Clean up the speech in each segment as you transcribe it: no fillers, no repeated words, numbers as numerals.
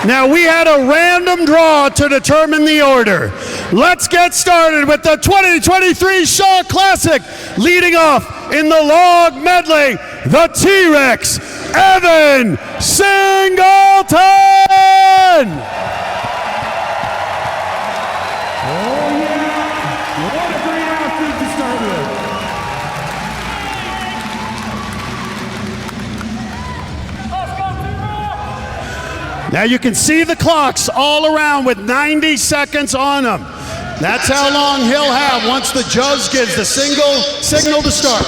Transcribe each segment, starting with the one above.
Now, we had a random draw to determine the order. Let's get started with the 2023 Shaw Classic. Leading off in the log medley, the T-Rex, Evan Singleton! Now you can see the clocks all around with 90 seconds on them. That's how long he'll have once the judge gives the signal to start.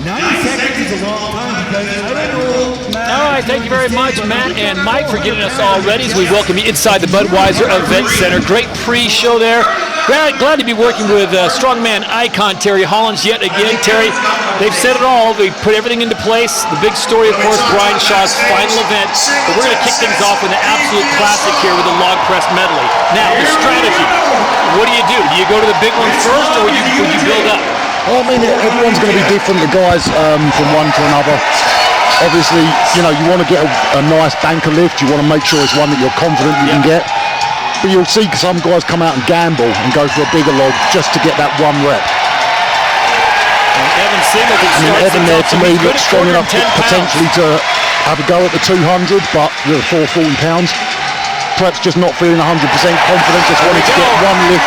90 seconds is a long time because I don't know. All right, thank you very much, Matt and Mike, for getting us all ready as we welcome you inside the Budweiser Event Center. Great pre-show there. Glad to be working with strongman icon Terry Hollins yet again. Terry, they've said it all. They put everything into place. The big story, of course, Brian Shaw's final event. But we're going to kick things off with an absolute classic here with the log press medley. Now, your strategy. What do? Do you go to the big one first, or would you build up? Well, I mean, everyone's going to be different, the guys from one to another. Obviously, you know, you want to get a nice banker lift. You want to make sure it's one that you're confident you can get. But you'll see some guys come out and gamble and go for a bigger log just to get that one rep. Evan Singleton, I mean, Evan there to me looks strong enough potentially to have a go at the 200, but with 440 pounds. Perhaps just not feeling 100% confident, just wanting to get one lift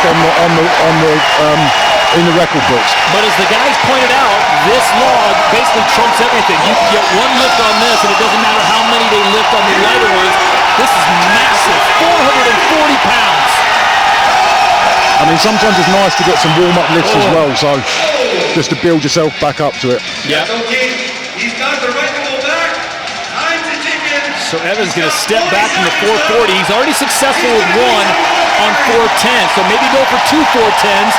in the record books. But as the guys pointed out, this log basically trumps everything. You can get one lift on this, and it doesn't matter how many they lift on the lighter ones. This is massive, 440 pounds. I mean, sometimes it's nice to get some warm-up lifts as well, so just to build yourself back up to it. Yeah. Okay, he's got the right to go back. Time to take it. So Evan's going to step back from the 440. He's already successful with one on 410, so maybe go for two 410s.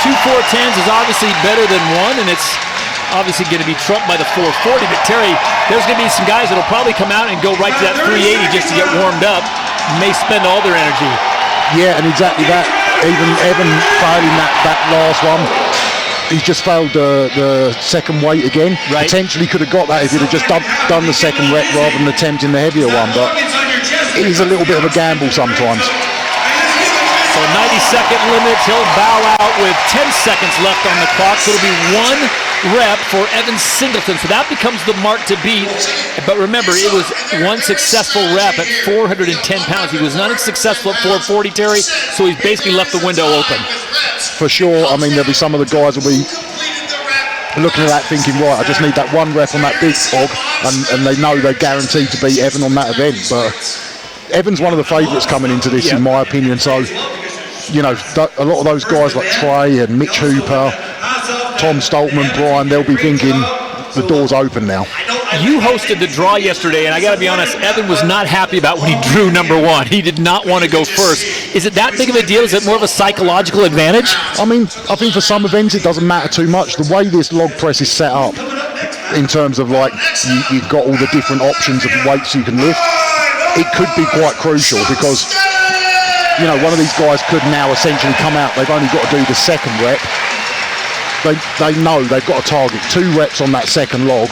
Two 410s is obviously better than one, and it's obviously going to be trumped by the 440. But Terry, there's going to be some guys that will probably come out and go right to that 380 just to get warmed up. May spend all their energy. Yeah, and exactly that. Even Evan failing that last one. He's just failed the second weight again. Right. Potentially could have got that if he'd have just done the second rep rather than attempting the heavier one. But it is a little bit of a gamble sometimes. So 90-second limit, he'll bow out with 10 seconds left on the clock. So it'll be one rep for Evan Singleton. So that becomes the mark to beat. But remember, it was one successful rep at 410 pounds. He was not successful at 440, Terry, so he's basically left the window open. For sure. I mean, there'll be some of the guys will be looking at that thinking, right, I just need that one rep on that big hog, and they know they're guaranteed to beat Evan on that event. But Evan's one of the favourites coming into this, in my opinion. So, you know, a lot of those guys like Trey and Mitch Hooper, Tom Stoltman, Brian, they'll be thinking the door's open now. You hosted the draw yesterday, and I got to be honest, Evan was not happy about when he drew number one. He did not want to go first. Is it that big of a deal? Is it more of a psychological advantage? I mean, I think for some events it doesn't matter too much. The way this log press is set up, in terms of like you've got all the different options of weights you can lift, it could be quite crucial because, you know, one of these guys could now essentially come out. They've only got to do the second rep. They know they've got a target. 2 reps on that second log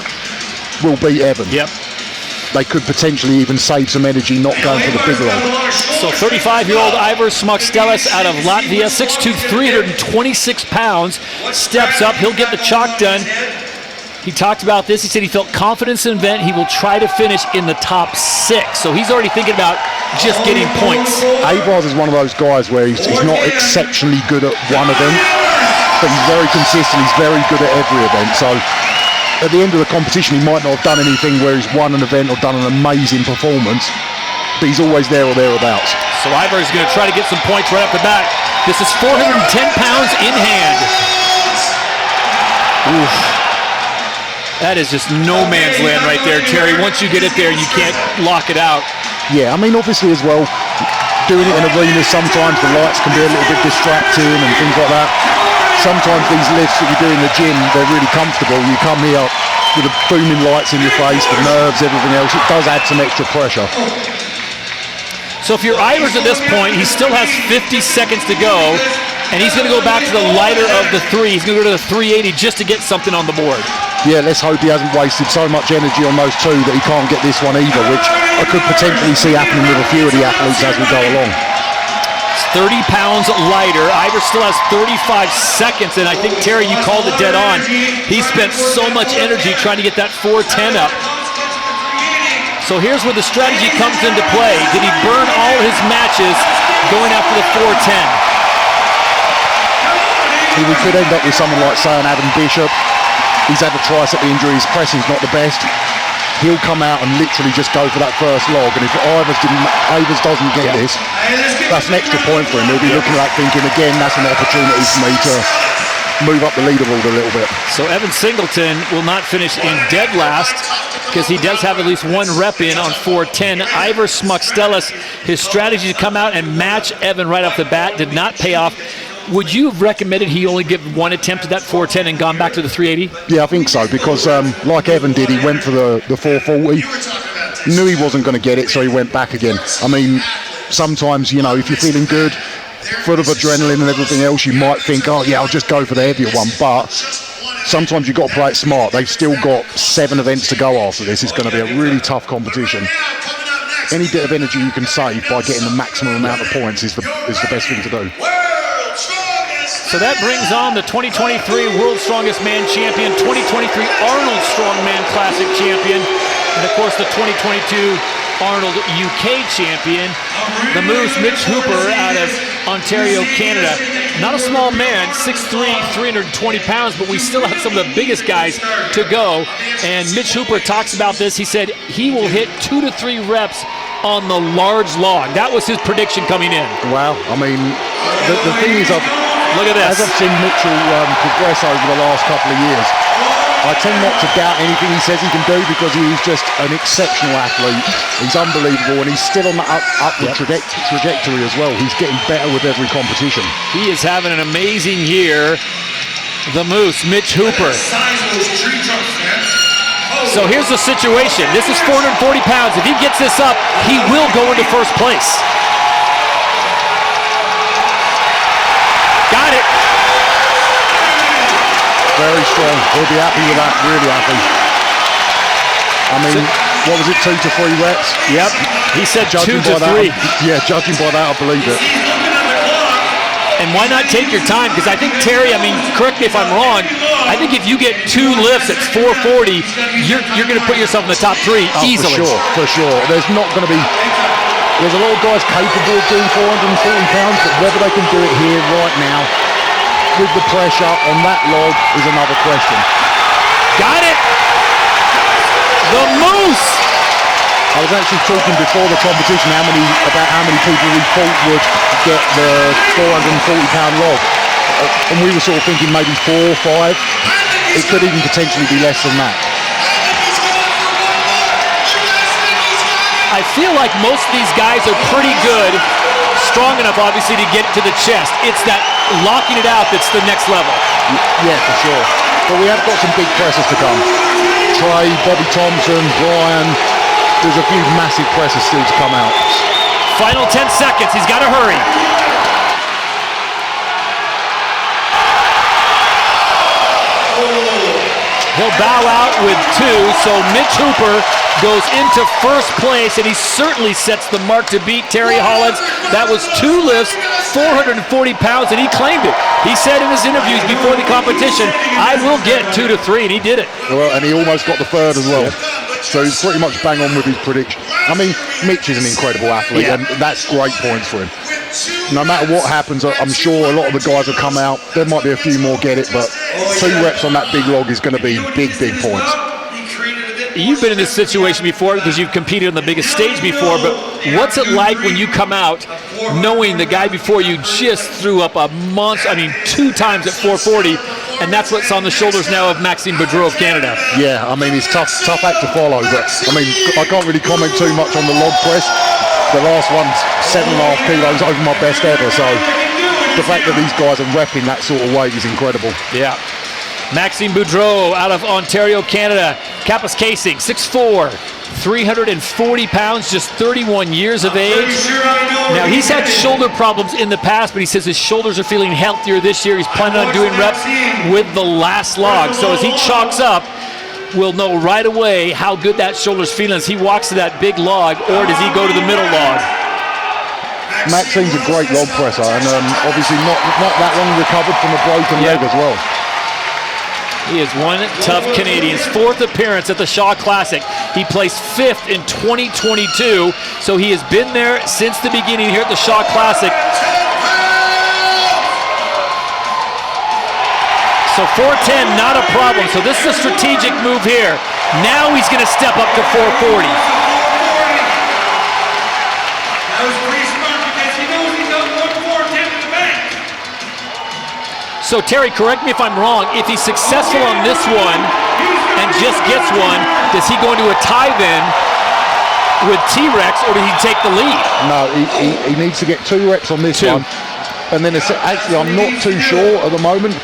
will beat Evan. Yep. They could potentially even save some energy not going for the big log. So 35-year-old Ivor Smakstelis out of Latvia, 6'2", 326 pounds, steps up. He'll get the chalk done. He talked about this. He said he felt confidence in the event. He will try to finish in the top 6. So he's already thinking about just getting points. Avars is one of those guys where he's not exceptionally good at one event, but he's very consistent. He's very good at every event. So at the end of the competition, he might not have done anything where he's won an event or done an amazing performance, but he's always there or thereabouts. So Ivor is going to try to get some points right off the bat. This is 410 pounds in hand. Oof. That is just no man's land right there, Terry. Once you get it there, you can't lock it out. Yeah, I mean, obviously as well, doing it in arenas, sometimes the lights can be a little bit distracting and things like that. Sometimes these lifts that you do in the gym, they're really comfortable. You come here with the booming lights in your face, the nerves, everything else. It does add some extra pressure. So if you're Ivers at this point, he still has 50 seconds to go, and he's going to go back to the lighter of the 3. He's going to go to the 380 just to get something on the board. Yeah, let's hope he hasn't wasted so much energy on those 2 that he can't get this one either, which I could potentially see happening with a few of the athletes as we go along. 30 pounds lighter. Ivor still has 35 seconds, and I think, Terry, you called it dead on. He spent so much energy trying to get that 410 up. So here's where the strategy comes into play. Did he burn all his matches going after the 410? We could end up with someone like, say, an Adam Bishop. He's had a tricep injury, his pressing's not the best. He'll come out and literally just go for that first log, and if Ivers doesn't get this, that's an extra point for him. He'll be looking at that thinking, again, that's an opportunity for me to move up the leaderboard a little bit. So Evan Singleton will not finish in dead last because he does have at least one rep in on 410. Ivor Smuckstelis, his strategy to come out and match Evan right off the bat did not pay off. Would you have recommended he only give one attempt at that 410 and gone back to the 380? Yeah, I think so, because like Evan did, he went for the 440. Knew he wasn't going to get it, so he went back again. I mean, sometimes, you know, if you're feeling good, full of adrenaline and everything else, you might think, oh yeah, I'll just go for the heavier one. But sometimes you've got to play it smart. They've still got 7 events to go after this. It's going to be a really tough competition. Any bit of energy you can save by getting the maximum amount of points is the best thing to do. So that brings on the 2023 World's Strongest Man Champion, 2023 Arnold Strongman Classic Champion, and of course the 2022 Arnold UK Champion, the Moose, Mitch Hooper out of Ontario, Canada. Not a small man, 6'3", 320 pounds, but we still have some of the biggest guys to go. And Mitch Hooper talks about this. He said he will hit 2 to 3 reps on the large log. That was his prediction coming in. Wow, I mean, the thing is, look at this. As I've seen Mitchell progress over the last couple of years, I tend not to doubt anything he says he can do because he is just an exceptional athlete. He's unbelievable, and he's still on the upward trajectory as well. He's getting better with every competition. He is having an amazing year. The Moose, Mitch Hooper. So here's the situation. This is 440 pounds. If he gets this up, he will go into first place. Got it. Very strong. He'll be happy with that, really happy. I mean, what was it, 2 to 3 reps? Yep. He said 2 to 3. Yeah, judging by that, I believe it. And why not take your time? Because I think, Terry, I mean, correct me if I'm wrong, I think if you get 2 lifts at 440, you're going to put yourself in the top 3 easily. For sure. There's a lot of guys capable of doing 440 pounds, but whether they can do it here right now with the pressure on that log is another question. Got it. The Moose. I was actually talking before the competition about how many people we thought would get the 440-pound log, and we were sort of thinking maybe 4 or 5. It could even potentially be less than that. I feel like most of these guys are pretty good, strong enough obviously to get to the chest. It's that locking it out that's the next level. Yeah, for sure. But we have got some big pressers to come. Trey, Bobby Thompson, Brian. There's a few massive pressers still to come out. Final 10 seconds. He's got to hurry. He'll bow out with 2, so Mitch Hooper goes into first place, and he certainly sets the mark to beat Terry Hollins. That was 2 lifts, 440 pounds, and he claimed it. He said in his interviews before the competition, I will get 2 to 3, and he did it. Well, and he almost got the 3rd as well. So he's pretty much bang on with his prediction. I mean, Mitch is an incredible athlete, and that's great points for him. No matter what happens, I'm sure a lot of the guys will come out. There might be a few more get it, but 2 reps on that big log is going to be big points. You've been in this situation before because you've competed on the biggest stage before, but what's it like when you come out knowing the guy before you just threw up a monster, 2 times at 440, and that's what's on the shoulders now of Maxime Boudreau of Canada? Yeah, I mean, it's tough act to follow, but I mean, I can't really comment too much on the log press. The last one's 7.5 kilos over my best ever, so the fact that these guys are repping that sort of weight is incredible. Yeah. Maxime Boudreau out of Ontario, Canada. Kappas Casing, 6'4", 340 pounds, just 31 years of age. Now, he's had shoulder problems in the past, but he says his shoulders are feeling healthier this year. He's planning on doing reps with the last log. So as he chalks up, will know right away how good that shoulder's feeling as he walks to that big log, or does he go to the middle log? Maxine's a great log presser, and obviously not that long recovered from a broken leg as well. He is one tough Canadian's 4th appearance at the Shaw Classic. He placed 5th in 2022, so he has been there since the beginning here at the Shaw Classic. So 410, not a problem. So this is a strategic move here. Now he's going to step up to 440. That was pretty smart because he knows he's got 410 in the bank. So Terry, correct me if I'm wrong. If he's successful on this one and just gets one, does he go into a tie then with T-Rex, or does he take the lead? No, he needs to get 2 reps on this one. And then actually, I'm not too sure at the moment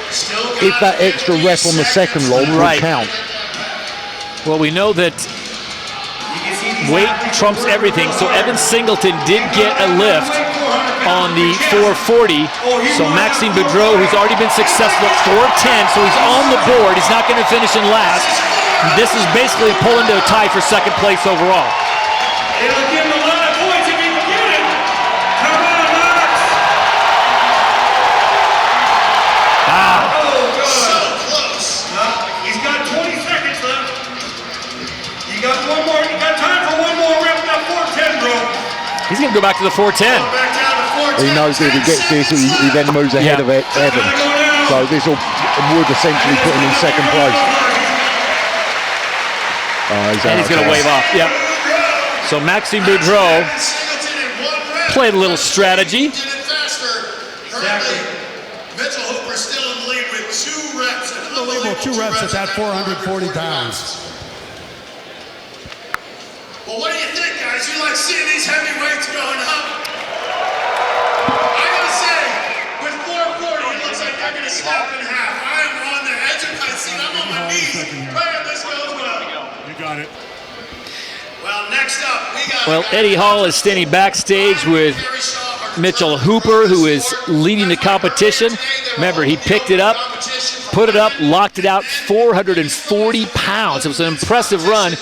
if that extra rep on the second log will count. Well, we know that weight trumps everything. So Evan Singleton did get a lift on the 440. So Maxime Boudreau, who's already been successful at 410, so he's on the board. He's not going to finish in last. This is basically pulling to a tie for second place overall. It'll give him a lot of points if he can get it. Come on, Max. Oh, good. So close. He's got 20 seconds left. You got one more. You got time for one more rep in that 410, bro. He's going to go back to the 410. Back down to 410. He knows if he gets this, he then moves ahead of Evan. So this would essentially put him in second place. And he's going to wave off. Yep. So Maxime Boudreau played a little strategy. Exactly. Mitchell Hooper still in the lead with 2 reps. Unbelievable, 2 reps at that 440 pounds. Well, what do you think, guys? You like seeing these heavyweights going up? I gotta say, with 440, it looks like they're gonna snap in half. I am on the edge of my seat. I'm on my knees. Man, this goes well. You got it. Well, next up, we got. Well, Eddie Hall is standing backstage with Mitchell Hooper, who is leading the competition. Remember, he picked it up, put it up, locked it out, 440 pounds. It was an impressive run.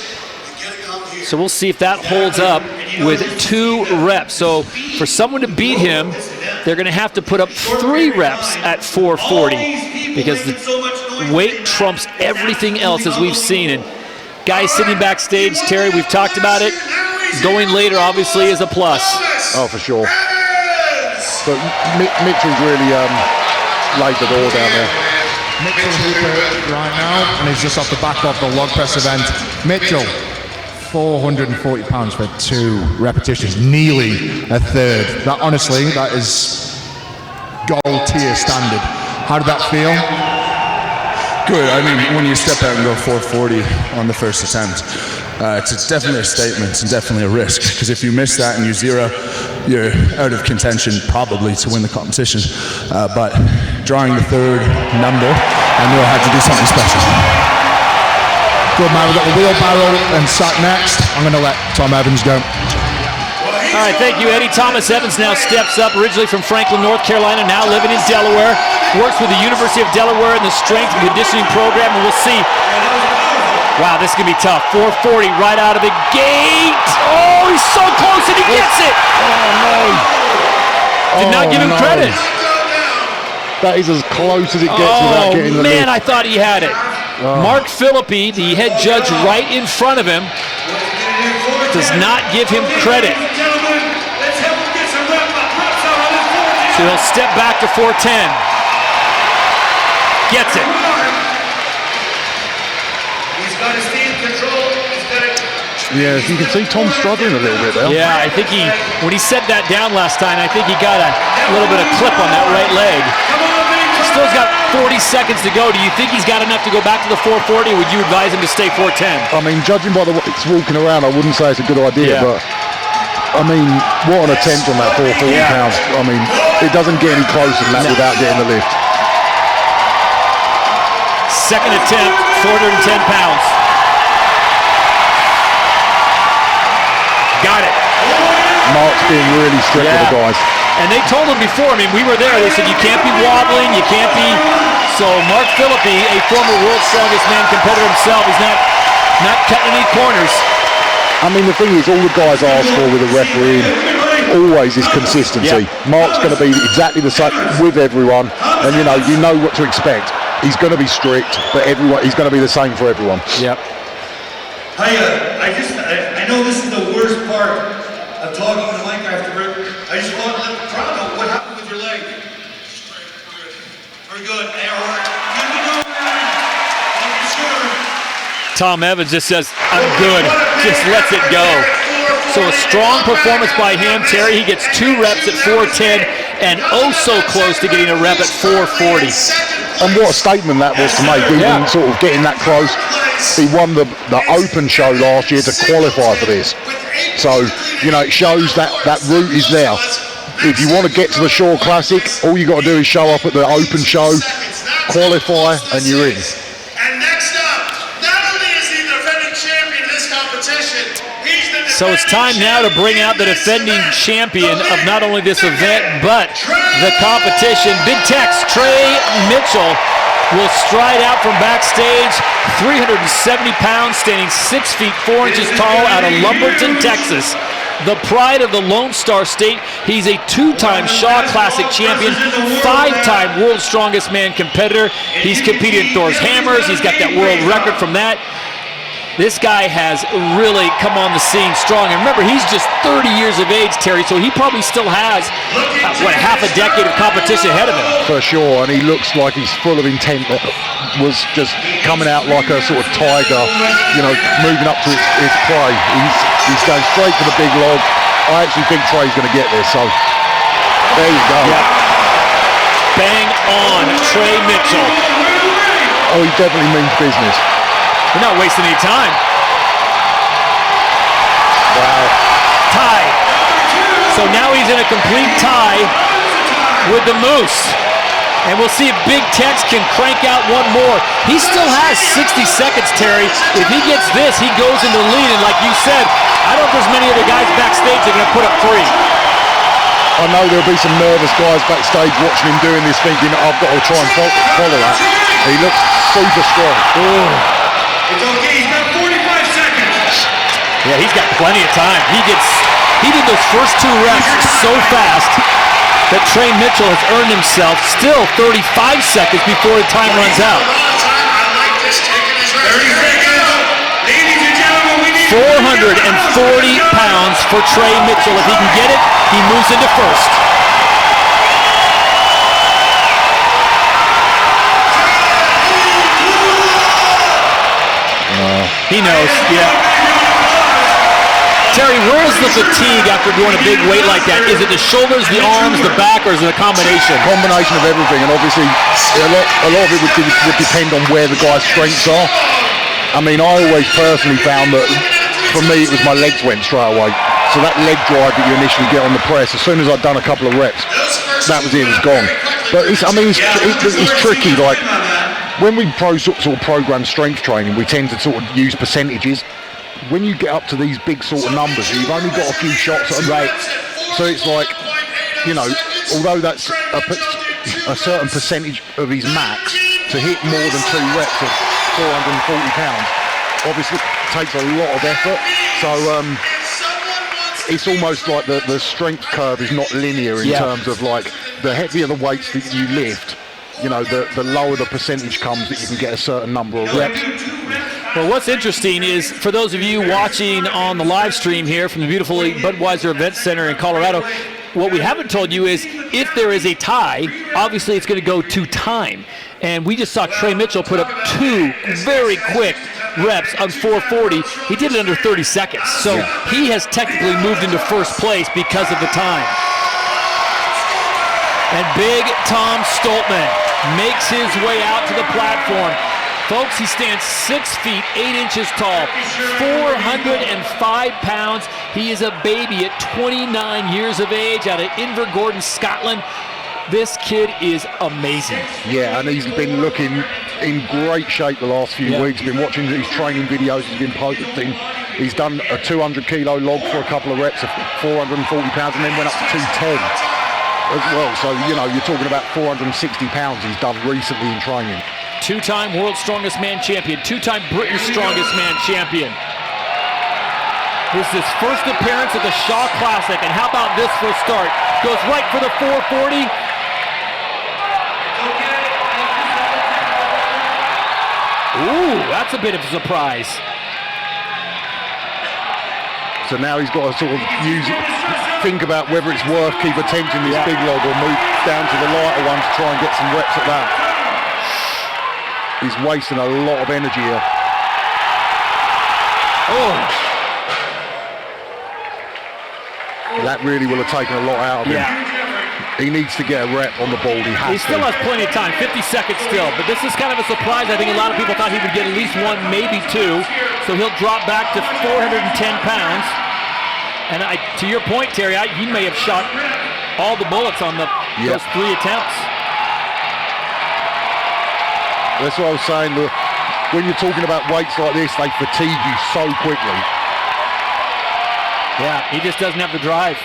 So we'll see if that holds up with 2 reps. So for someone to beat him, they're going to have to put up 3 reps at 440 because the weight trumps everything else, as we've seen. And guys sitting backstage, Terry, we've talked about it. Going later, obviously, is a plus. Oh, for sure. But Mitchell's really laid the door down there. Mitchell Hooper right now, and he's just off the back of the log press event. Mitchell, 440 pounds for 2 repetitions, nearly a third. That honestly, that is gold tier standard. How did that feel? Good. I mean, when you step out and go 440 on the first attempt, it's definitely a statement and definitely a risk. Because if you miss that and you zero, you're out of contention probably to win the competition. But drawing the third number, I knew I had to do something special. Good man, we've got the wheelbarrow and sat next. I'm going to let Tom Evans go. All right, thank you, Eddie. Thomas Evans now steps up, originally from Franklin, North Carolina, now living in Delaware. Works with the University of Delaware in the strength and conditioning program, and we'll see. Wow, this is going to be tough. 440 right out of the gate. Oh, he's so close, and he gets it. Oh, no. Did not give him credit. That is as close as it gets without getting the man, lift. I thought he had it. Mark Philippi, the head judge right in front of him, does not give him credit. So he'll step back to 410. Gets it. He's got to stay in control. He's got to. Yeah, you can see Tom struggling a little bit there. Yeah, I think when he set that down last time, I think he got a little bit of clip on that right leg. Still's got 40 seconds to go. Do you think he's got enough to go back to the 440, or would you advise him to stay 410? I mean, judging by the way it's walking around, I wouldn't say it's a good idea, but I mean, what an attempt on that 440 pounds. I mean, it doesn't get any closer than that without getting the lift. Second attempt, 410 pounds. Got it. Mark's being really strict with the guys. And they told him before, I mean, we were there, they said you can't be wobbling, you can't be. So Mark Philippi, a former World's Strongest Man competitor himself, he's not not cutting any corners. I mean, the thing is, all the guys ask for with a referee always is consistency. Yeah. Mark's going to be exactly the same with everyone, and you know what to expect. He's going to be strict, but he's going to be the same for everyone. Yep. I know this is the worst part of talking to Mike after. I just want to let the crowd know what happened with your leg. Very good. Hey, all right. Good to know, man. Thank you, sir. Tom Evans just says, I'm good. Just lets it go. So a strong performance by him. Terry, he gets 2 reps at 410 and oh so close to getting a rep at 440. And what a statement that was to make, even sort of getting that close. He won the Open show last year to qualify for this. So, it shows that route is there. If you want to get to the Shore Classic, all you got to do is show up at the Open show, qualify, and you're in. And next up, not only is he the defending champion of this competition, he's the So it's time now to bring out the defending champion of not only this event, but the competition. Big Tex Trey Mitchell will stride out from backstage, 370 pounds, standing 6 feet 4 inches tall out of Lumberton, Texas. The pride of the Lone Star State. He's a 2-time Shaw Classic champion, 5-time World's Strongest Man competitor. He's competed in Thor's Hammers. He's got that world record from that. This guy has really come on the scene strong. And remember, he's just 30 years of age, Terry, so he probably still has, half a decade of competition ahead of him. For sure, and he looks like he's full of intent. That was just coming out like a sort of tiger, moving up to its prey. He's going straight for the big log. I actually think Trey's going to get this, so there you go. Yep. Bang on, Trey Mitchell. Oh, he definitely means business. We're not wasting any time. Wow. Tie. So now he's in a complete tie with the Moose. And we'll see if Big Tex can crank out one more. He still has 60 seconds, Terry. If he gets this, he goes into the lead. And like you said, I don't think there's many other guys backstage that are going to put up 3. I know there'll be some nervous guys backstage watching him doing this, thinking, I've got to try and follow that. He looks super strong. Ooh. It's okay, he's got 45 seconds. Yeah, he's got plenty of time. He did those first 2 reps so fast that Trey Mitchell has earned himself still 35 seconds before the time runs out. 30 seconds. Ladies and gentlemen, we need 440 pounds for Trey Mitchell. If he can get it, he moves into first. He knows, yeah. Terry, where is the fatigue after doing a big weight like that? Is it the shoulders, the arms, the back, or is it a combination? Combination of everything, and obviously a lot of it would depend on where the guy's strengths are. I mean, I always personally found that, for me, it was my legs went straight away. So that leg drive that you initially get on the press, as soon as I'd done a couple of reps, that was it was gone. But it's tricky, like, when we sort of program strength training, we tend to sort of use percentages. When you get up to these big sort of numbers, you've only got a few shots at a rate. So it's like, although that's a certain percentage of his max, to hit more than 2 reps at 440 pounds, obviously takes a lot of effort. So it's almost like the strength curve is not linear in terms of, like, the heavier the weights that you lift, the lower the percentage comes that you can get a certain number of reps. Well, what's interesting is, for those of you watching on the live stream here from the beautiful Budweiser Event Center in Colorado, what we haven't told you is, if there is a tie, obviously it's going to go to time. And we just saw Trey Mitchell put up 2 very quick reps on 440. He did it under 30 seconds. So he has technically moved into first place because of the time. And Big Tom Stoltman makes his way out to the platform. Folks, he stands 6 feet 8 inches tall, 405 pounds. He is a baby at 29 years of age out of Invergordon, Scotland. This kid is amazing. Yeah, and he's been looking in great shape the last few weeks. Been watching his training videos. He's been posting. He's done a 200 kilo log for a couple of reps of 440 pounds and then went up to 210. as well. So, you know, you're talking about 460 pounds he's done recently in training. Two-time World's Strongest Man champion, two-time Britain's Strongest Man champion. This is his first appearance at the Shaw Classic, and how about this for a start? Goes right for the 440. Ooh, that's a bit of a surprise. So now he's got to sort of think about whether it's worth keep attempting this big log or move down to the lighter one to try and get some reps at that. He's wasting a lot of energy here. Oh. That really will have taken a lot out of him. He needs to get a rep on the board. He still has plenty of time, 50 seconds still, but this is kind of a surprise. I think a lot of people thought he would get at least one, maybe two, so he'll drop back to 410 pounds. And to your point, Terry, he may have shot all the bullets on those 3 attempts. That's what I was saying. When you're talking about weights like this, they fatigue you so quickly. Yeah, he just doesn't have the drive.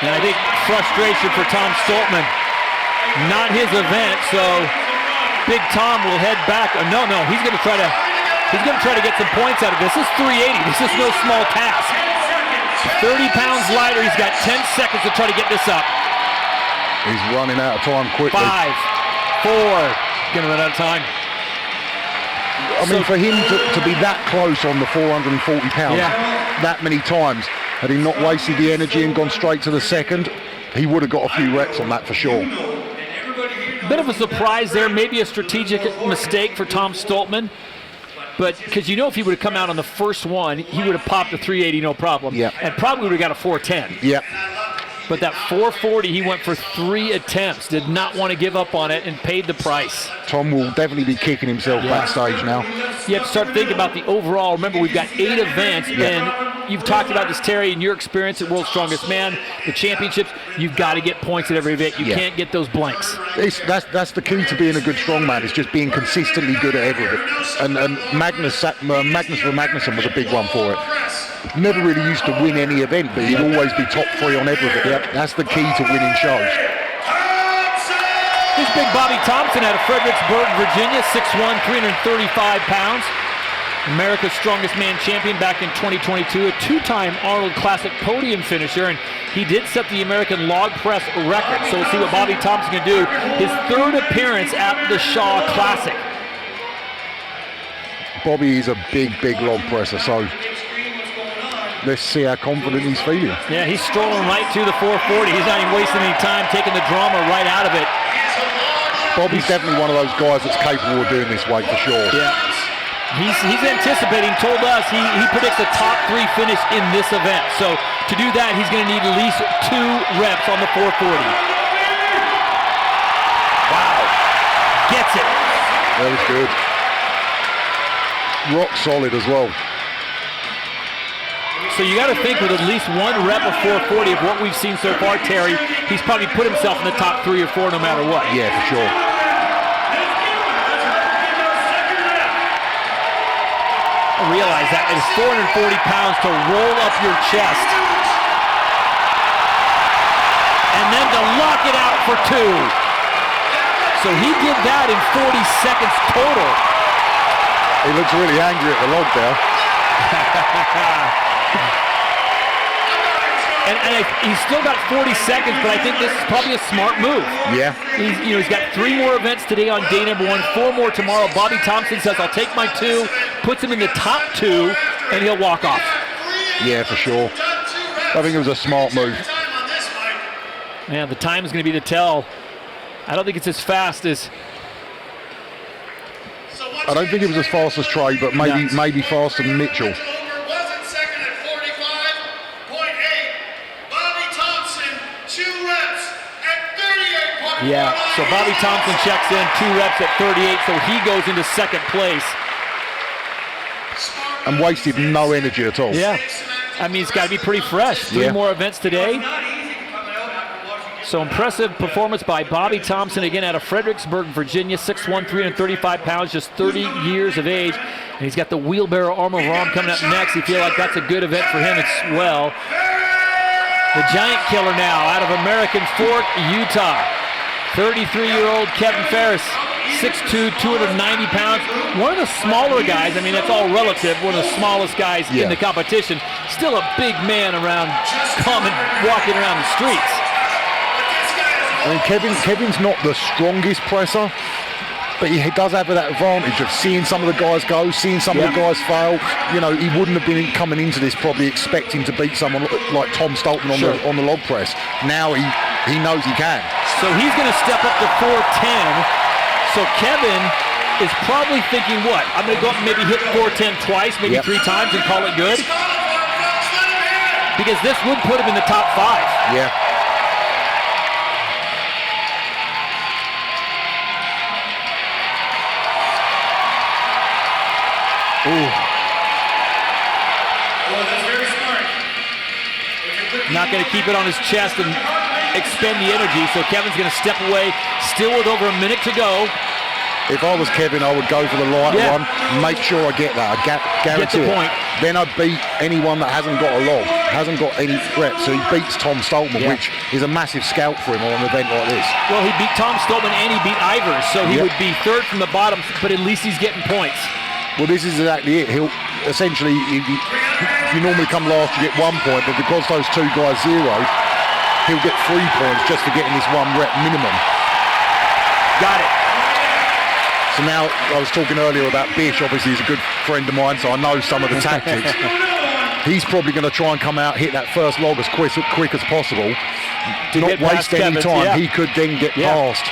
And I think frustration for Tom Stoltman. Not his event, so Big Tom will head back. No, he's going to try to get some points out of this. This is 380. This is no small task. 30 pounds lighter. He's got 10 seconds to try to get this up. He's running out of time quickly. 5, 4. Going to run out of time. I mean, for him to be that close on the 440 pounds, that many times, had he not wasted the energy and gone straight to the second, he would have got a few reps on that for sure. Bit of a surprise there, maybe a strategic mistake for Tom Stoltman. But because if he would have come out on the first one, he would have popped a 380 no problem. Yeah. And probably would have got a 410. Yeah. But that 440, he went for 3 attempts, did not want to give up on it, and paid the price. Tom will definitely be kicking himself backstage now. You have to start thinking about the overall. Remember, we've got 8 events, and you've talked about this, Terry, in your experience at World's Strongest Man, the championships. You've got to get points at every event. You can't get those blanks. That's the key to being a good strongman, is just being consistently good at everything. And Magnus Magnuson was a big one for it. Never really used to win any event, but he'd always be top 3 on everything. That's the key to winning shows. This big Bobby Thompson out of Fredericksburg, Virginia, 6'1", 335 pounds. America's Strongest Man champion back in 2022, a 2-time Arnold Classic podium finisher, and he did set the American log press record. So we'll see what Bobby Thompson can do. His 3rd appearance at the Shaw Classic. Bobby is a big log presser, so let's see how confident he's feeling. Yeah, he's strolling right to the 440. He's not even wasting any time, taking the drama right out of it. Bobby's definitely one of those guys that's capable of doing this weight for sure. Yeah. He's anticipating, told us he predicts a top 3 finish in this event. So to do that, he's going to need at least 2 reps on the 440. Wow. Gets it. That was good. Rock solid as well. So you got to think with at least 1 rep of 440 of what we've seen so far, Terry, he's probably put himself in the top 3 or 4 no matter what. Yeah, for sure. Realize that it is 440 pounds to roll up your chest and then to lock it out for 2. So he did that in 40 seconds total. He looks really angry at the log there. And he's still got 40 seconds, but I think this is probably a smart move. Yeah. He's got 3 more events today on day number 1, 4 more tomorrow. Bobby Thompson says, I'll take my 2, puts him in the top 2, and he'll walk off. Yeah, for sure. I think it was a smart move. Yeah, the time is going to be the tell. I don't think it's as fast as... I don't think it was as fast as Trey, but maybe faster than Mitchell. Yeah, so Bobby Thompson checks in, 2 reps at 38, so he goes into 2nd place. And wasted no energy at all. Yeah, I mean, it's got to be pretty fresh. 3 more events today. So impressive performance by Bobby Thompson, again out of Fredericksburg, Virginia, 6'1", 335 pounds, just 30 years of age. And he's got the wheelbarrow arm of Rom coming up next. You feel like that's a good event for him as well. The giant killer now out of American Fork, Utah. 33-year-old Kevin Ferris, 6'2", 290 pounds. One of the smaller guys, I mean, that's all relative, one of the smallest guys in the competition. Still a big man around, walking around the streets. I mean, Kevin's not the strongest presser, but he does have that advantage of seeing some of the guys go, seeing some of the guys fail. You know, he wouldn't have been coming into this probably expecting to beat someone like Tom Stoltman on the log press. Now he knows he can. So he's going to step up to 410. So Kevin is probably thinking, what? I'm going to go up and maybe hit 410 twice, maybe 3 times and call it good? Because this would put him in the top 5. Yeah. Ooh. Well, that's very smart. Not going to keep it on his chest and expend the energy, so Kevin's going to step away, still with over a minute to go. If I was Kevin, I would go for the lighter one, make sure I get that. I guarantee Get the point. Then I'd beat anyone that hasn't got a log, hasn't got any reps. So he beats Tom Stoltman, which is a massive scalp for him on an event like this. Well, he beat Tom Stoltman and he beat Ivers, so he would be third from the bottom, but at least he's getting points. Well, this is exactly it. He'll essentially, you normally come last, you get 1 point, but because those 2 guys zeroed, he'll get 3 points just for getting this 1 rep minimum. Got it. So now, I was talking earlier about Bish, obviously he's a good friend of mine, so I know some of the tactics. He's probably going to try and come out, hit that first log as quick as possible, not waste any time. Yeah. He could then get past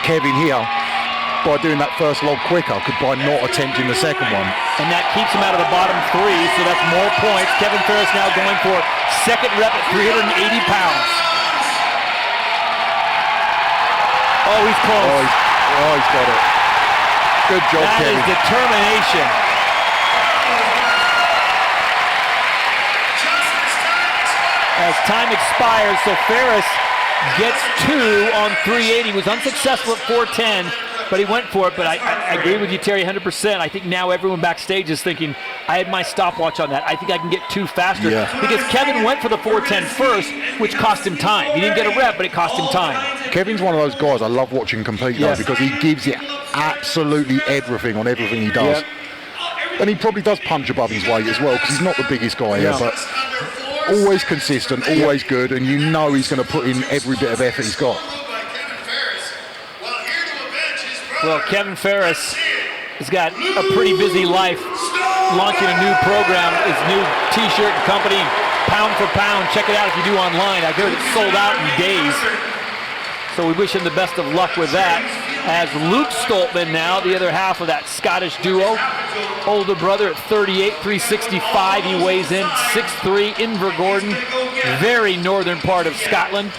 Kevin here by doing that first log quicker, by not attempting the second one. And that keeps him out of the bottom 3, so that's more points. Kevin Ferris now going for second rep at 380 pounds. Oh, he's close. He's got it. Good job, That Kevin. is determination. As time expires, so Ferris gets 2 on 380. Was unsuccessful at 410, but he went for it. But I agree with you, Terry, 100%. I think now everyone backstage is thinking, I had my stopwatch on that. I think I can get 2 faster. Yeah. Because Kevin went for the 410 first, which cost him time. He didn't get a rep, but it cost him time. Kevin's one of those guys I love watching compete though, because he gives it absolutely everything on everything he does. Yep. And he probably does punch above his weight as well, because he's not the biggest guy here, but always consistent, always good, and you know he's going to put in every bit of effort he's got. Well, Kevin Ferris has got a pretty busy life, launching a new program, his new t-shirt company, Pound for Pound. Check it out if you do online. I heard it's sold out in days. So we wish him the best of luck with that. As Luke Stoltman now, the other half of that Scottish duo. Older brother at 38, 365. He weighs in 6'3", Invergordon, very northern part of Scotland.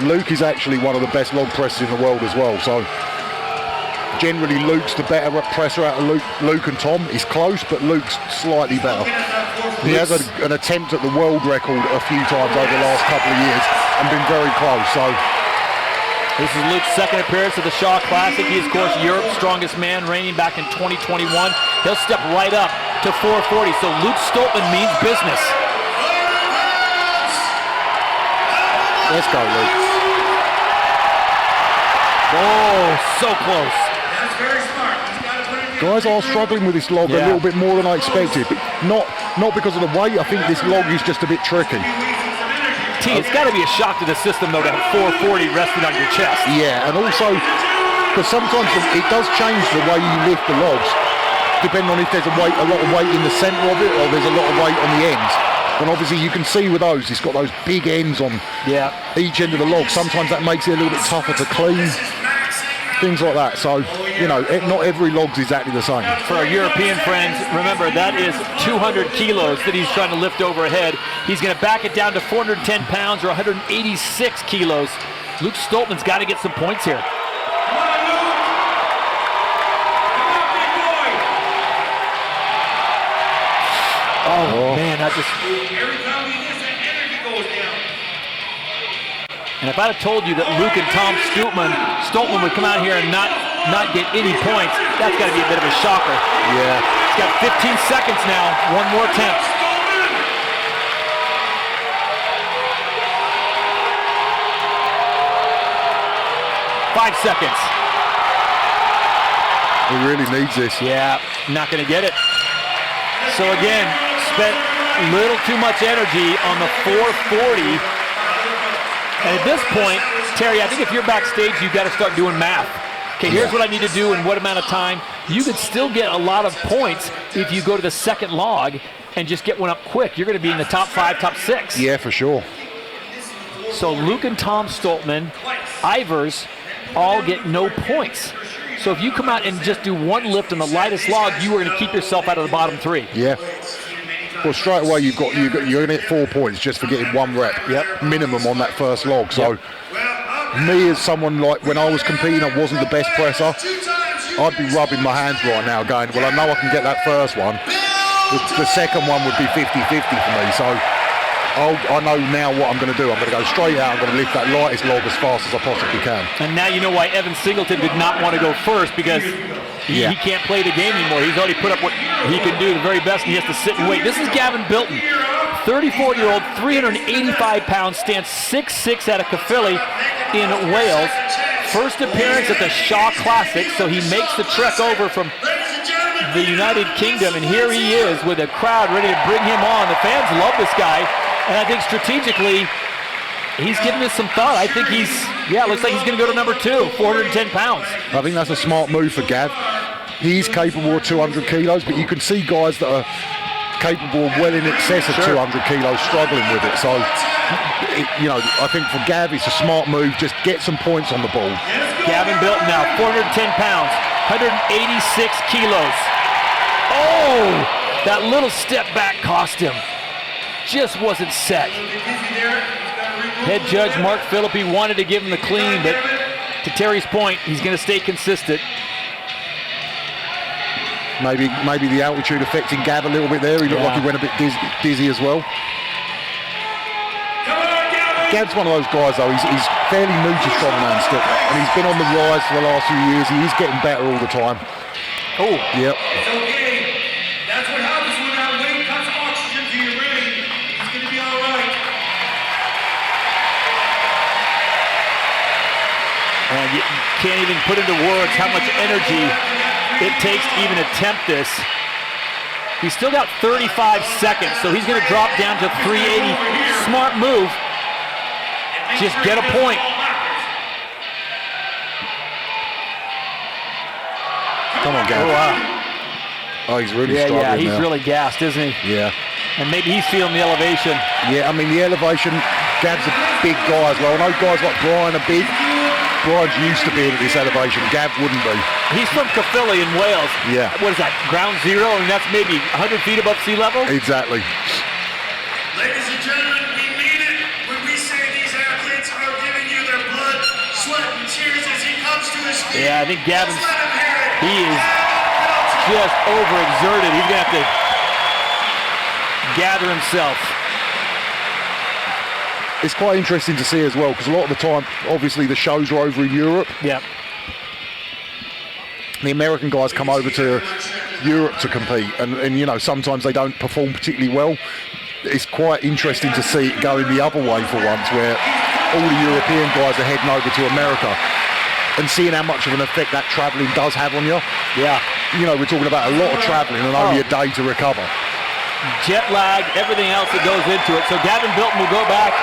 Luke is actually one of the best log pressers in the world as well, so generally Luke's the better presser out of Luke and Tom. He's close, but Luke's slightly better. He has an attempt at the world record a few times over the last couple of years and been very close. So this is Luke's second appearance at the Shaw Classic. He is, of course, Europe's strongest man, reigning back in 2021. He'll step right up to 440. So Luke Stoltman means business. let's go, Luke. Oh, so close. That's very smart. He's got to put it in. Guys are struggling with this log a little bit more than I expected. Not because of the weight. I think this log is just a bit tricky. T, it's got to be a shock to the system, though, to have 440 resting on your chest. Yeah, and also, because sometimes it does change the way you lift the logs, depending on if there's a lot of weight in the centre of it or there's a lot of weight on the ends. And obviously you can see with those, it's got those big ends on each end of the log. Sometimes that makes it a little bit tougher to clean, things like that. So, you know, not every log's exactly the same. For our European friends, remember that is 200 kilos that he's trying to lift overhead. He's going to back it down to 410 pounds or 186 kilos. Luke Stoltman's got to get some points here. Oh, man, that just... Every time he does that, energy goes down. And if I'd have told you that Luke and Tom Stoltman would come out here and not get any points, that's got to be a bit of a shocker. Yeah. He's got 15 seconds now. One more attempt. 5 seconds. He really needs this. Yeah, not going to get it. So again, spent a little too much energy on the 440. And at this point, Terry, I think if you're backstage, you've got to start doing math. Okay, here's what I need to do in what amount of time. You could still get a lot of points if you go to the second log and just get one up quick. You're going to be in the top 5, top 6. Yeah, for sure. So Luke and Tom Stoltman, Ivers, all get no points. So if you come out and just do one lift on the lightest log, you are going to keep yourself out of the bottom 3. Yeah. Well, straight away you're going to get 4 points just for getting 1 rep minimum on that first log. So me as someone, like when I was competing, I wasn't the best presser. I'd be rubbing my hands right now going, well, I know I can get that first one. The second one would be 50-50 for me. So I know now what I'm going to do. I'm going to go straight out. I'm going to lift that lightest log as fast as I possibly can. And now you know why Evan Singleton did not want to go first, because he can't play the game anymore. He's already put up what he can do, the very best, and he has to sit and wait. This is Gavin Bilton, 34-year-old, 385 pounds, stands 6'6" out of Caerphilly in Wales. First appearance at the Shaw Classic, so he makes the trek over from the United Kingdom, and here he is with a crowd ready to bring him on. The fans love this guy, and I think strategically, he's giving this some thought. I think looks like he's going to go to number 2, 410 pounds. I think that's a smart move for Gav. He's capable of 200 kilos, but you can see guys that are capable of well in excess of 200 kilos struggling with it. So, I think for Gav, it's a smart move. Just get some points on the ball. Gavin Bilton now, 410 pounds, 186 kilos. Oh, that little step back cost him. Just wasn't set. Head judge Mark Philippi wanted to give him the clean, but to Terry's point, he's going to stay consistent. Maybe the altitude affecting Gav a little bit there. He looked like he went a bit dizzy as well. Gav's one of those guys, though. He's fairly new to strongman still, and he's been on the rise for the last few years. He is getting better all the time. Oh, yep. It's okay. That's what happens when that weight cuts oxygen to your brain. It's going to be all right. And you can't even put into words how much energy it takes to even attempt this. He's still got 35 seconds, so he's going to drop down to 380. Smart move. Just get a point. Come on, Gav. Oh, wow. Oh, he's really struggling Yeah, he's now. really gassed, isn't he? Yeah. And maybe he's feeling the elevation. Yeah, I mean, the elevation, Gav's a big guy as well. I know guys like Brian are big. Brian's used to being at this elevation. Gav wouldn't be. He's from Caerphilly in Wales. Yeah. What is that, ground zero? And that's maybe 100 feet above sea level? Exactly. Ladies and gentlemen, we mean it when we say these athletes are giving you their blood, sweat, and tears as he comes to his feet. Yeah, I think Gavin's, Let's let him hear it. he is just overexerted. He's going to have to gather himself. It's quite interesting to see as well, because a lot of the time, obviously, the shows are over in Europe. Yeah. The American guys come over to Europe to compete, and sometimes they don't perform particularly well. It's quite interesting to see it going the other way for once, where all the European guys are heading over to America and seeing how much of an effect that travelling does have on you. Yeah. We're talking about a lot of travelling and only a day to recover. Jet lag, everything else that goes into it. So Gavin Bilton will go back,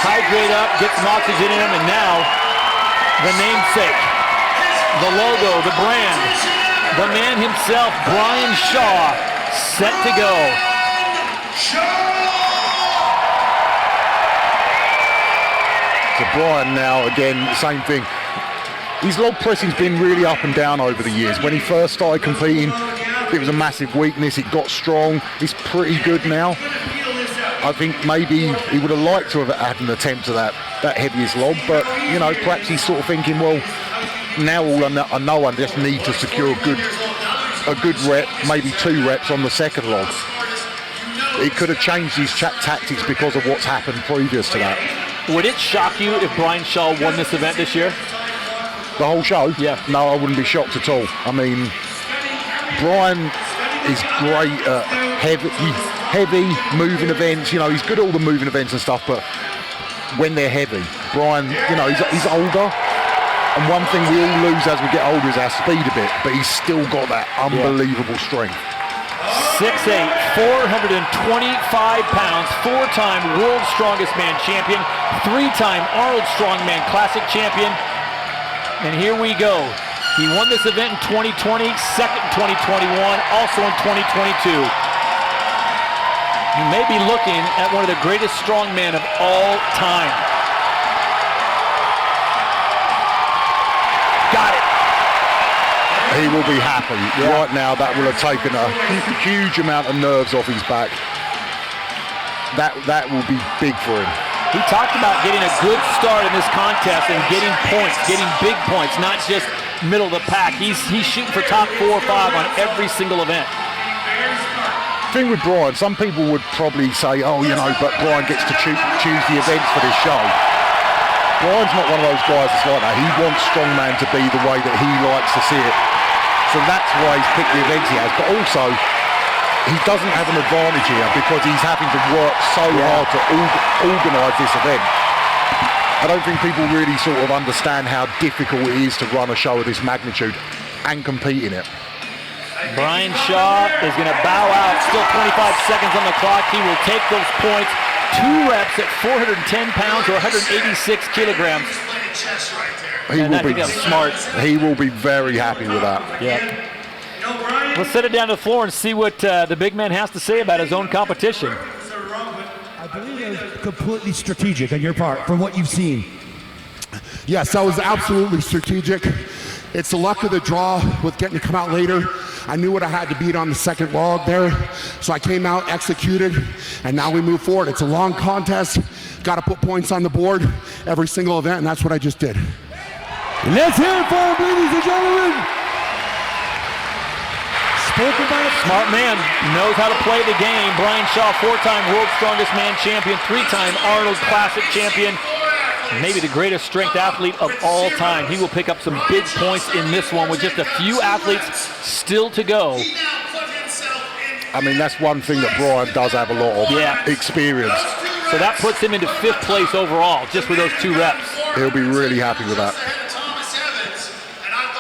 hydrate up, get some oxygen in him, and now the namesake, the logo, the brand, the man himself, Brian Shaw, set to go. So Brian now, again, same thing. His log pressing's been really up and down over the years. When he first started competing, it was a massive weakness. It got strong. He's pretty good now. I think maybe he would have liked to have had an attempt at that heaviest log, but perhaps he's sort of thinking, well, now all I know I just need to secure a good rep, maybe 2 reps on the second log. He could have changed his tactics because of what's happened previous to that. Would it shock you if Brian Shaw won this event this year? The whole show? Yeah. No, I wouldn't be shocked at all. I mean, Brian is great at heavy moving events. He's good at all the moving events and stuff, but when they're heavy, Brian, he's older. And one thing we all lose as we get older is our speed a bit, but he's still got that unbelievable strength. 6'8", 425 pounds, 4-time World's Strongest Man champion, 3-time Arnold Strongman Classic champion. And here we go. He won this event in 2020, second in 2021, also in 2022. You may be looking at one of the greatest strongmen of all time. Got it. He will be happy. Right now, that will have taken a huge amount of nerves off his back. That will be big for him. He talked about getting a good start in this contest and getting points, getting big points, not just middle of the pack. He's shooting for top 4 or 5 on every single event. The thing with Brian, some people would probably say, oh, you know, but Brian gets to choose the events for this show. Brian's not one of those guys that's like that. He wants Strongman to be the way that he likes to see it. So that's why he's picked the events he has. But also, he doesn't have an advantage here because he's having to work so hard to organise this event. I don't think people really sort of understand how difficult it is to run a show of this magnitude and compete in it. Brian Shaw is going to bow out. Still 25 seconds on the clock. He will take those points. 2 reps at 410 pounds or 186 kilograms. That's smart. He will be very happy with that. Yeah. Let's set it down to the floor and see what the big man has to say about his own competition. I believe it was completely strategic on your part from what you've seen. Yes, that was absolutely strategic. It's the luck of the draw with getting to come out later. I knew what I had to beat on the second log there, so I came out, executed, and now we move forward. It's a long contest. Got to put points on the board every single event, and that's what I just did. Let's hear it for him, ladies and gentlemen. Spoken by a smart man, knows how to play the game. Brian Shaw, 4-time World's Strongest Man champion, 3-time Arnold Classic champion. Maybe the greatest strength athlete of all time. He will pick up some big points in this one with just a few athletes still to go. I mean, that's one thing that Brian does have a lot of experience. So that puts him into 5th place overall, just with those 2 reps. He'll be really happy with that.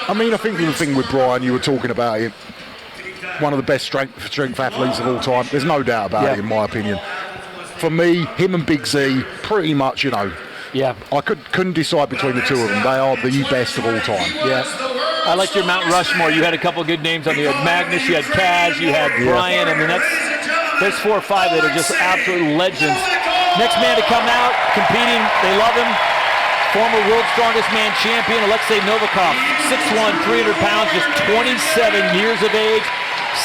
I mean, I think the thing with Brian, you were talking about him, one of the best strength athletes of all time. There's no doubt about it, in my opinion. For me, him and Big Z, pretty much, you know, I couldn't decide between the 2 of them. They are the best of all time. Yeah. I liked your Mount Rushmore. You had a couple good names on there. You had Magnus, you had Kaz, you had Brian. I mean, there's 4 or 5 that are just absolute legends. Next man to come out, competing, they love him. Former World's Strongest Man champion, Alexei Novikov, 6'1", 300 pounds, just 27 years of age.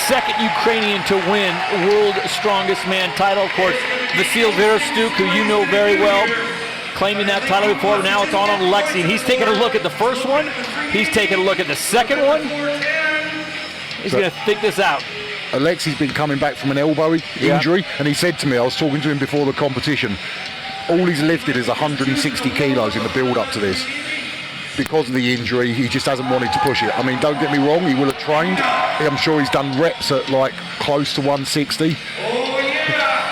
Second Ukrainian to win World Strongest Man title. Of course, Vasil Verestchuk, who you know very well, claiming that title before. Now it's on Alexei. And he's taking a look at the first one. He's taking a look at the second one. He's going to think this out. Alexei's been coming back from an elbow injury, and he said to me, I was talking to him before the competition, all he's lifted is 160 kilos in the build-up to this. Because of the injury, he just hasn't wanted to push it. I mean, don't get me wrong, he will have trained. I'm sure he's done reps at like close to 160.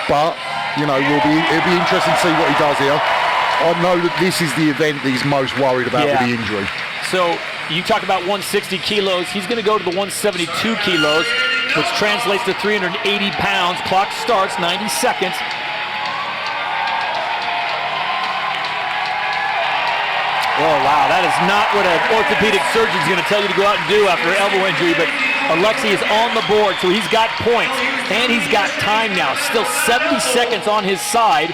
But, you know, it'll be interesting to see what he does here. I know that this is the event that he's most worried about with the injury. So you talk about 160 kilos. He's going to go to the 172 kilos, which translates to 380 pounds. Clock starts, 90 seconds. Oh, wow, that is not what an orthopedic surgeon is going to tell you to go out and do after an elbow injury, but Alexei is on the board, so he's got points, and he's got time now. Still 70 seconds on his side.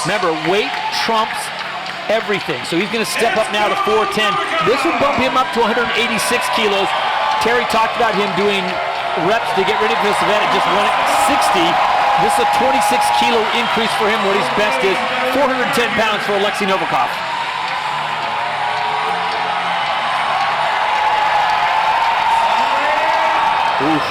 Remember, weight trumps everything, so he's going to step up now to 410. This would bump him up to 186 kilos. Terry talked about him doing reps to get ready for this event at just 160. This is a 26-kilo increase for him. What his best is 410 pounds for Alexei Novikov. Oof.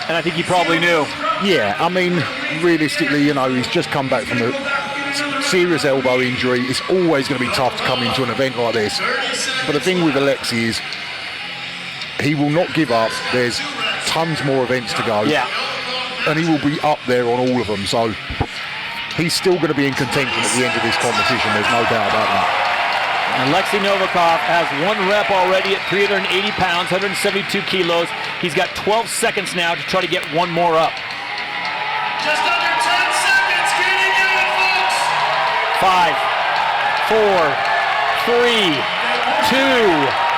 And I think he probably knew. Yeah, I mean, realistically, you know, he's just come back from a serious elbow injury. It's always going to be tough to come into an event like this. But the thing with Alexei is he will not give up. There's tons more events to go. Yeah. And he will be up there on all of them. So he's still going to be in contention at the end of this competition. There's no doubt about that. And Alexei Novikov has 1 rep already at 380 pounds, 172 kilos. He's got 12 seconds now to try to get one more up. Just under 10 seconds. Getting in, folks. 5, 4, 3, 2.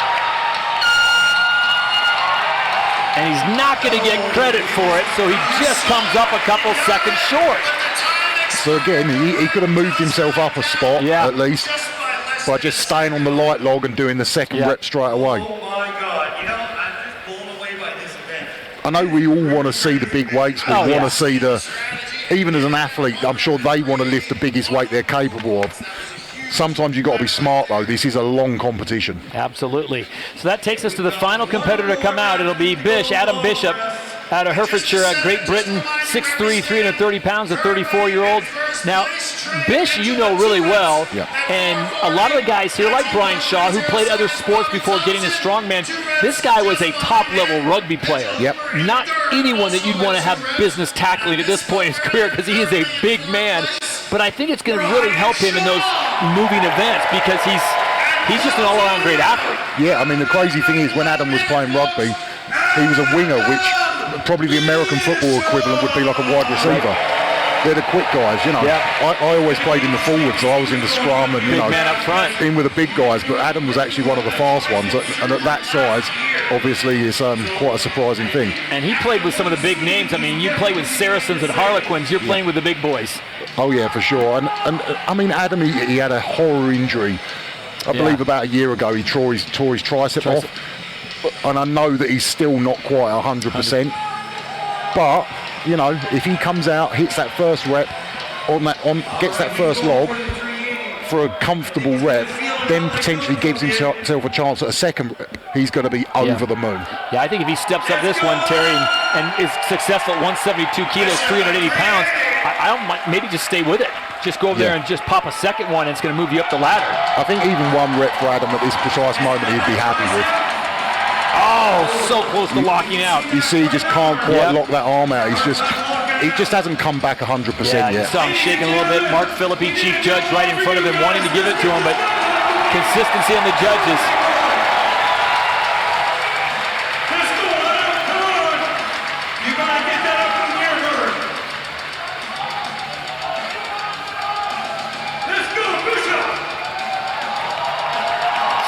And he's not going to get credit for it, so he just comes up a couple seconds short. So again, he could have moved himself up a spot at least by just staying on the light log and doing the second rep straight away. Oh my God, I'm just blown away by this event. I know we all want to see the big weights. We want to see even as an athlete, I'm sure they want to lift the biggest weight they're capable of. Sometimes you've got to be smart, though. This is a long competition. Absolutely. So that takes us to the final competitor to come out. It'll be Adam Bishop out of Herefordshire, Great Britain, 6'3", 330 pounds, a 34-year-old. Now, Bish, you know really well, and a lot of the guys here, like Brian Shaw, who played other sports before getting a strongman, this guy was a top-level rugby player. Not anyone that you'd want to have business tackling at this point in his career because he is a big man. But I think it's going to really help him in those moving events because he's just an all-around great athlete. Yeah, I mean, the crazy thing is when Adam was playing rugby, he was a winger, which probably the American football equivalent would be like a wide receiver. They're the quick guys, I always played in the forward, so I was in the scrum and, big man up front. in with the big guys, but Adam was actually one of the fast ones, and at that size, obviously, it's quite a surprising thing. And he played with some of the big names. I mean, you play with Saracens and Harlequins, you're playing with the big boys. Oh, yeah, for sure. And I mean, Adam, he had a horror injury. I believe about a year ago, he tore his tricep off. And I know that he's still not quite 100%. But, if he comes out, hits that first rep, gets that first log for a comfortable rep, then potentially gives himself a chance at a second rep, he's going to be over the moon. Yeah, I think if he steps up this one, Terry, and is successful at 172 kilos, 380 pounds, I might maybe just stay with it. Just go over there and just pop a second one, and it's going to move you up the ladder. I think even 1 rep for Adam at this precise moment he'd be happy with. Oh, so close to locking out. You see, he just can't quite lock that arm out. He just hasn't come back 100% yet. You saw him shaking a little bit. Mark Philippi, chief judge, right in front of him, wanting to give it to him, but consistency on the judges.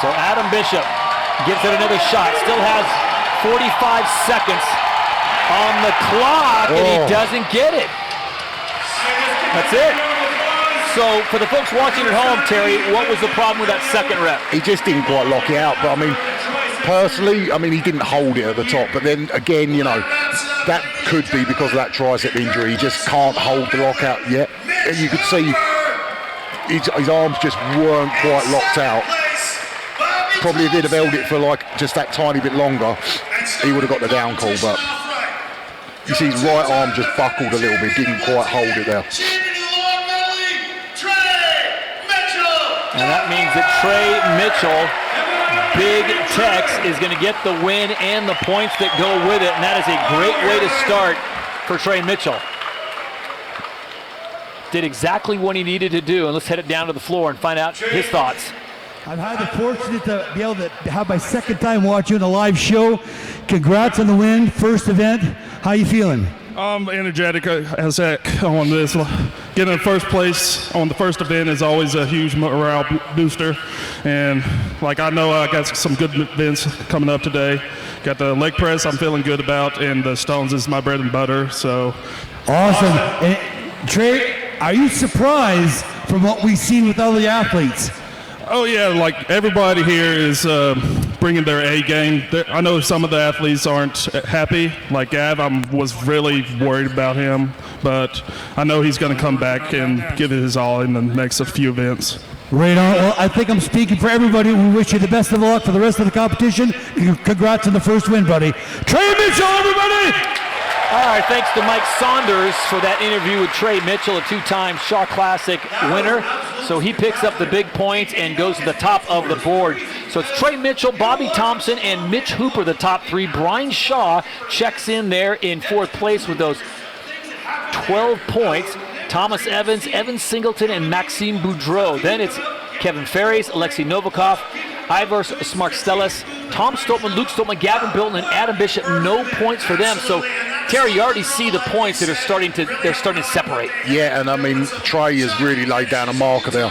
So Adam Bishop gives it another shot. Still has 45 seconds on the clock, and he doesn't get it. That's it. So for the folks watching at home, Terry, what was the problem with that second rep? He just didn't quite lock it out. But I mean, personally, he didn't hold it at the top. But then again, that could be because of that tricep injury. He just can't hold the lockout yet. And you could see his arms just weren't quite locked out. Probably if he'd have held it for just that tiny bit longer, he would have got the down call, but you see his right arm just buckled a little bit, didn't quite hold it there. And that means that Trey Mitchell, Big Tex, is going to get the win and the points that go with it, and that is a great way to start for Trey Mitchell. Did exactly what he needed to do, and let's head it down to the floor and find out his thoughts. I'm highly fortunate to be able to have my second time watching a live show. Congrats on the win, first event. How you feeling? I'm energetic as heck on this. Getting in first place on the first event is always a huge morale booster. And I know I got some good events coming up today. Got the leg press I'm feeling good about, and the stones is my bread and butter. So awesome. And Trey, are you surprised from what we've seen with other athletes? Oh yeah, everybody here is bringing their A game. I know some of the athletes aren't happy. Like Gav, I was really worried about him, but I know he's going to come back and give it his all in the next few events. Right on. Well, I think I'm speaking for everybody. We wish you the best of luck for the rest of the competition. Congrats on the first win, buddy. Trey Mitchell, everybody! All right, thanks to Mike Saunders for that interview with Trey Mitchell, a 2-time Shaw Classic winner. So he picks up the big points and goes to the top of the board. So it's Trey Mitchell, Bobby Thompson, and Mitch Hooper, the top 3. Brian Shaw checks in there in 4th place with those 12 points. Thomas Evans, Evan Singleton, and Maxime Boudreau. Then it's Kevin Ferris, Alexei Novikov, Ivars Smarkstelis, Tom Stoltman, Luke Stoltman, Gavin Bilton, and Adam Bishop. No points for them. So, Terry, you already see the points that are starting to separate. Yeah, and I mean, Trey has really laid down a marker there.